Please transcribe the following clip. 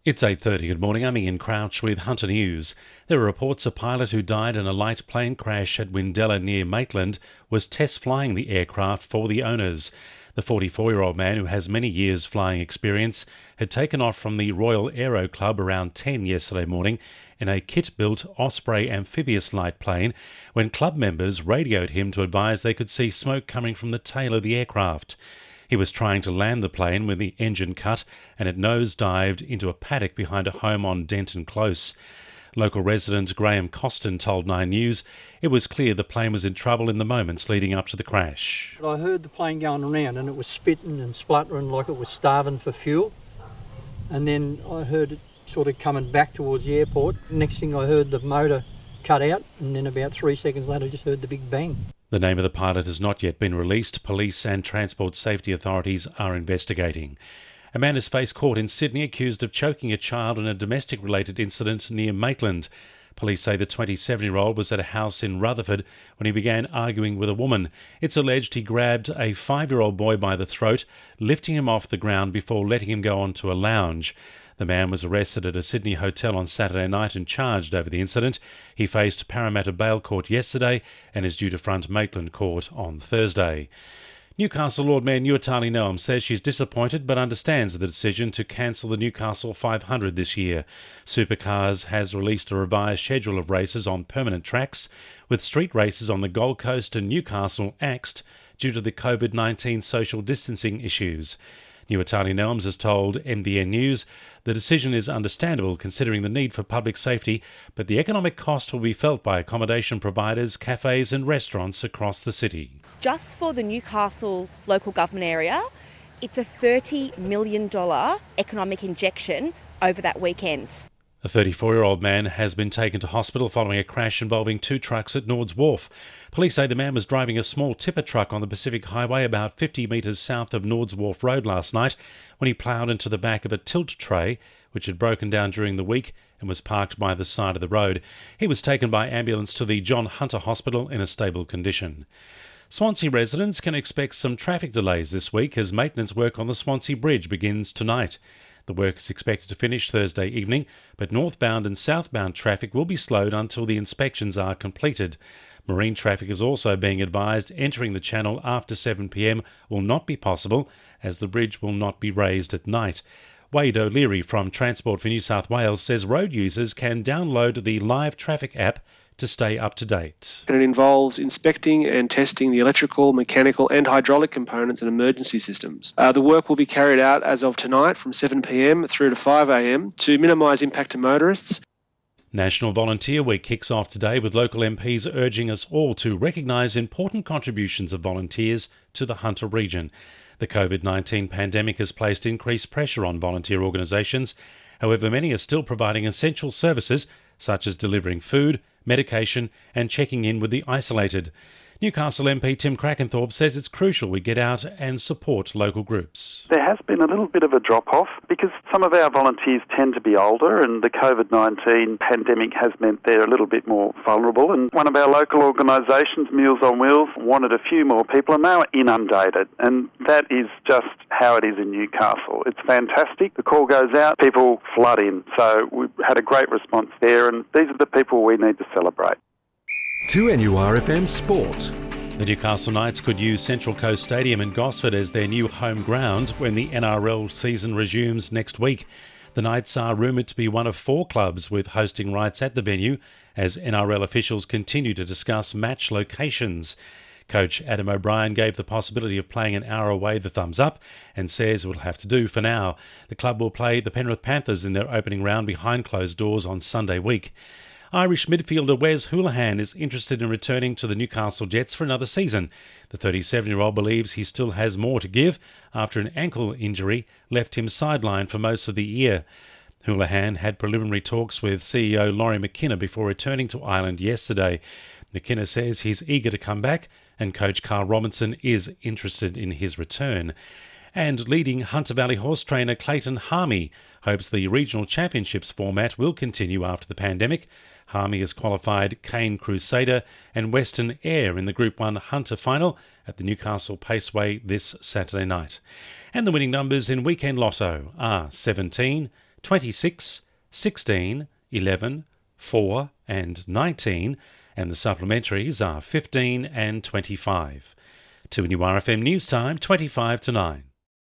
It's 8:30. Good morning. I'm Ian Crouch with Hunter News. There are reports a pilot who died in a light plane crash at Windella near Maitland was test flying the aircraft for the owners. The 44-year-old man, who has many years flying experience, had taken off from the Royal Aero Club around 10 yesterday morning in a kit-built Osprey amphibious light plane when club members radioed him to advise they could see smoke coming from the tail of the aircraft. He was trying to land the plane when the engine cut and it nose-dived into a paddock behind a home on Denton Close. Local resident Graham Costin told 9News it was clear the plane was in trouble in the moments leading up to the crash. I heard the plane going around and it was spitting and spluttering like it was starving for fuel. And then I heard it sort of coming back towards the airport. Next thing I heard the motor cut out, and then about 3 seconds later I just heard the big bang. The name of the pilot has not yet been released. Police and transport safety authorities are investigating. A man is faced court in Sydney accused of choking a child in a domestic-related incident near Maitland. Police say the 27-year-old was at a house in Rutherford when he began arguing with a woman. It's alleged he grabbed a 5-year-old boy by the throat, lifting him off the ground before letting him go onto a lounge. The man was arrested at a Sydney hotel on Saturday night and charged over the incident. He faced Parramatta Bail Court yesterday and is due to front Maitland Court on Thursday. Newcastle Lord Mayor Nuatali Noam says she's disappointed but understands the decision to cancel the Newcastle 500 this year. Supercars has released a revised schedule of races on permanent tracks, with street races on the Gold Coast and Newcastle axed due to the COVID-19 social distancing issues. Nuatali Noams has told NBN News the decision is understandable considering the need for public safety, but the economic cost will be felt by accommodation providers, cafes and restaurants across the city. Just for the Newcastle local government area, it's a $30 million economic injection over that weekend. A 34-year-old man has been taken to hospital following a crash involving two trucks at Nords Wharf. Police say the man was driving a small tipper truck on the Pacific Highway about 50 metres south of Nords Wharf Road last night when he ploughed into the back of a tilt tray which had broken down during the week and was parked by the side of the road. He was taken by ambulance to the John Hunter Hospital in a stable condition. Swansea residents can expect some traffic delays this week as maintenance work on the Swansea Bridge begins tonight. The work is expected to finish Thursday evening, but northbound and southbound traffic will be slowed until the inspections are completed. Marine traffic is also being advised entering the channel after 7 p.m. will not be possible as the bridge will not be raised at night. Wade O'Leary from Transport for New South Wales says road users can download the Live Traffic app to stay up to date. And it involves inspecting and testing the electrical, mechanical and hydraulic components and emergency systems. The work will be carried out as of tonight from 7 p.m. through to 5 a.m. to minimise impact to motorists. National Volunteer Week kicks off today with local MPs urging us all to recognise important contributions of volunteers to the Hunter region. The COVID-19 pandemic has placed increased pressure on volunteer organisations. However, many are still providing essential services such as delivering food, medication and checking in with the isolated. Newcastle MP Tim Crackenthorpe says it's crucial we get out and support local groups. There has been a little bit of a drop-off because some of our volunteers tend to be older and the COVID-19 pandemic has meant they're a little bit more vulnerable. And one of our local organisations, Meals on Wheels, wanted a few more people and they were inundated. And that is just how it is in Newcastle. It's fantastic. The call goes out, people flood in. So we've had a great response there and these are the people we need to celebrate. 2NURFM Sport. The Newcastle Knights could use Central Coast Stadium in Gosford as their new home ground when the NRL season resumes next week. The Knights are rumoured to be one of 4 clubs with hosting rights at the venue as NRL officials continue to discuss match locations. Coach Adam O'Brien gave the possibility of playing an hour away the thumbs up and says it will have to do for now. The club will play the Penrith Panthers in their opening round behind closed doors on Sunday week. Irish midfielder Wes Hoolahan is interested in returning to the Newcastle Jets for another season. The 37-year-old believes he still has more to give after an ankle injury left him sidelined for most of the year. Hoolahan had preliminary talks with CEO Laurie McKenna before returning to Ireland yesterday. McKenna says he's eager to come back and coach Carl Robinson is interested in his return. And leading Hunter Valley horse trainer Clayton Harmey hopes the regional championships format will continue after the pandemic. Harmey has qualified Cane Crusader and Western Air in the Group 1 Hunter final at the Newcastle Paceway this Saturday night. And the winning numbers in Weekend Lotto are 17, 26, 16, 11, 4 and 19, and the supplementaries are 15 and 25. 2NURFM News Time, 25 to 9.